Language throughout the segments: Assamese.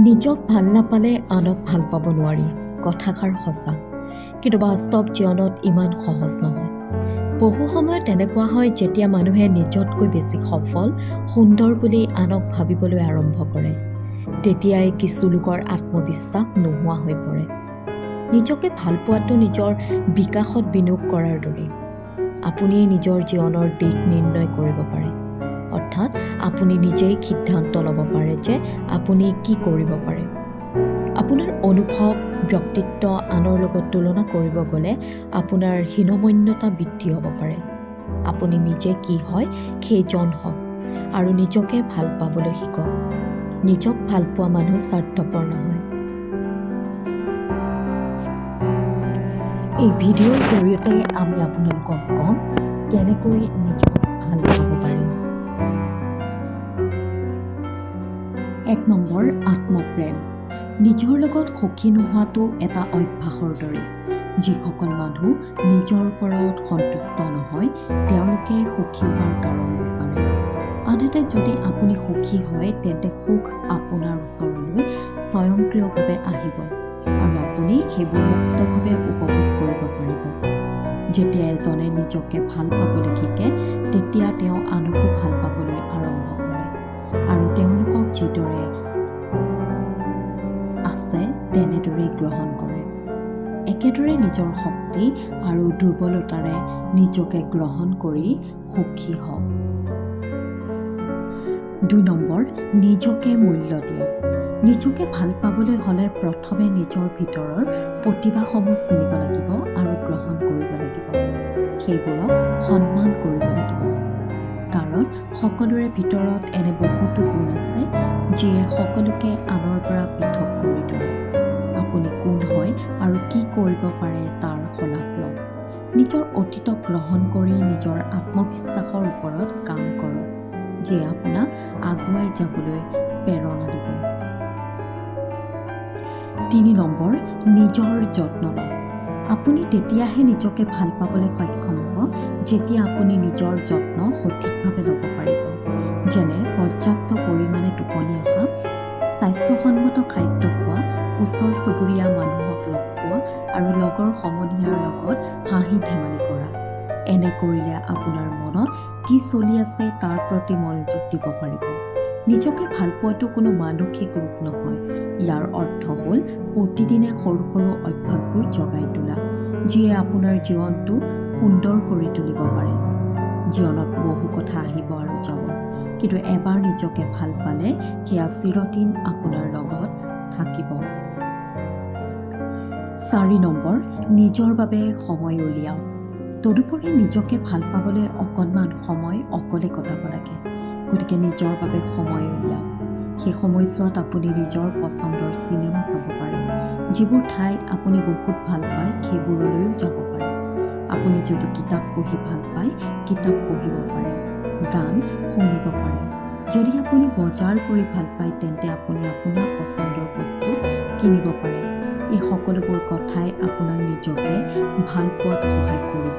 নিজক ভাল নাপালে আনক ভাল পাব নোৱাৰি, কথাষাৰ সঁচা। কিন্তু বাস্তৱ জীৱনত ইমান সহজ নহয়। বহু সময়ত তেনেকুৱা হয় যেতিয়া মানুহে নিজতকৈ বেছি সফল, সুন্দৰ বুলি আনক ভাবিবলৈ আৰম্ভ কৰে। তেতিয়াই কিছু লোকৰ আত্মবিশ্বাস নোহোৱা হৈ পৰে। নিজকে ভাল পোৱাটো নিজৰ বিকাশত বিনিয়োগ কৰাৰ দৰে। আপুনিয়ে নিজৰ জীৱনৰ দিশ নিৰ্ণয় কৰিব পাৰে। অৰ্থাৎ আপুনি নিজেই সিদ্ধান্ত ল'ব পাৰে যে আপুনি কি কৰিব পাৰে। আপোনাৰ অনুভৱ, ব্যক্তিত্ব আনৰ লগত তুলনা কৰিব গ'লে আপোনাৰ হীনমন্যতা বৃদ্ধি হ'ব পাৰে। আপুনি নিজে কি হয় সেইজন হওক আৰু নিজকে ভাল পাবলৈ শিকক। নিজক ভাল পোৱা মানুহ স্বাৰ্থপৰ নহয়। এই ভিডিঅ'ৰ জৰিয়তে আমি আপোনালোকক ক'ম কেনেকৈ নিজক ভাল পাব পাৰি। 1 নম্বৰ, আত্মপ্ৰেম। নিজৰ লগত সুখী নোহোৱাটো এটা অভ্যাসৰ দৰে। যিসকল মানুহ নিজৰ ওপৰত সন্তুষ্ট নহয়, তেওঁলোকে সুখী হোৱাৰ কাৰণ বিচাৰে। আনহাতে যদি আপুনি সুখী হয়, তেন্তে সুখ আপোনাৰ ওচৰলৈ স্বয়ংক্ৰিয়ভাৱে আহিব আৰু আপুনি সেইবোৰ মুক্তভাৱে উপভোগ কৰিব পাৰিব। যেতিয়া এজনে নিজকে ভাল পাবলৈ শিকে, তেতিয়া তেওঁ আনকো ভাল পাবলৈ আৰম্ভ কৰে আৰু তেওঁলোকক যিদৰে আছে তেনেদৰেই গ্ৰহণ কৰে। একেদৰে নিজৰ শক্তি আৰু দুৰ্বলতাৰে নিজকে গ্ৰহণ কৰি সুখী হওক। 2 নম্বৰ, নিজকে মূল্য দিয়ক। নিজকে ভাল পাবলৈ হ'লে প্ৰথমে নিজৰ ভিতৰৰ প্ৰতিভাসমূহ চিনিব লাগিব আৰু গ্ৰহণ কৰিব লাগিব। সেইবোৰক সন্মান কৰিব লাগিব। কাৰণ সকলোৰে ভিতৰত এনে বহুতো গুণ আছে যিয়ে সকলোকে আনৰ পৰা পৃথক কৰি তোলে। আপুনি কোন হয় আৰু কি কৰিব পাৰে তাৰ শলাগ লওক। নিজৰ অতীতক গ্ৰহণ কৰি নিজৰ আত্মবিশ্বাসৰ ওপৰত কাম কৰক, যিয়ে আপোনাক আগুৱাই যাবলৈ প্ৰেৰণা দিব। 3 নম্বৰ, নিজৰ যত্ন লওক। আপুনি তেতিয়াহে নিজকে ভাল পাবলৈ সক্ষম হ'ব যেতিয়া আপুনি নিজৰ যত্ন সঠিকভাৱে ল'ব পাৰিব। যেনে পৰ্যাপ্ত পৰিমাণে টোপনি অহা, স্বাস্থ্যসন্মত খাদ্য খোৱা, ওচৰ চুবুৰীয়া মানুহক লগ পোৱা আৰু লগৰ সমনীয়াৰ লগত হাঁহি ধেমালি কৰা। এনে কৰিলে আপোনাৰ মনত কি চলি আছে তাৰ প্ৰতি মনোযোগ দিব পাৰিব। নিজকে ভাল পোৱাটো কোনো মানসিক ৰোগ নহয়। ইয়াৰ অৰ্থ হ'ল প্ৰতিদিনে সৰু সৰু অভ্যাসবোৰ জগাই তোলা, যিয়ে আপোনাৰ জীৱনটো সুন্দৰ কৰি তুলিব পাৰে। জীৱনত বহু কথা আহিব আৰু যাব, কিন্তু এবাৰ নিজকে ভাল পালে সেয়া চিৰদিন আপোনাৰ লগত থাকিব। 4 নম্বৰ, নিজৰ বাবে সময় উলিয়াওক। তদুপৰি নিজকে ভাল পাবলৈ অকণমান সময় অকলে কটাব লাগে। গতিকে নিজৰ বাবে সময় উলিয়াওক। সেই সময়ছোৱাত আপুনি নিজৰ পচন্দৰ চিনেমা চাব পাৰে। যিবোৰ ঠাই আপুনি বহুত ভাল পায় সেইবোৰলৈও যাব পাৰে। আপুনি যদি কিতাপ পঢ়ি ভাল পায়, কিতাপ পঢ়িব পাৰে। গান শুনিব পাৰে। যদি আপুনি বজাৰ কৰি ভাল পায়, তেন্তে আপুনি আপোনাৰ পচন্দৰ বস্তু কিনিব পাৰে। এই সকলোবোৰ কথাই আপোনাক নিজকে ভাল পোৱাত সহায় কৰিব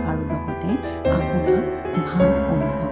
আৰু লগতে আপোনাক ভাল অনুভৱ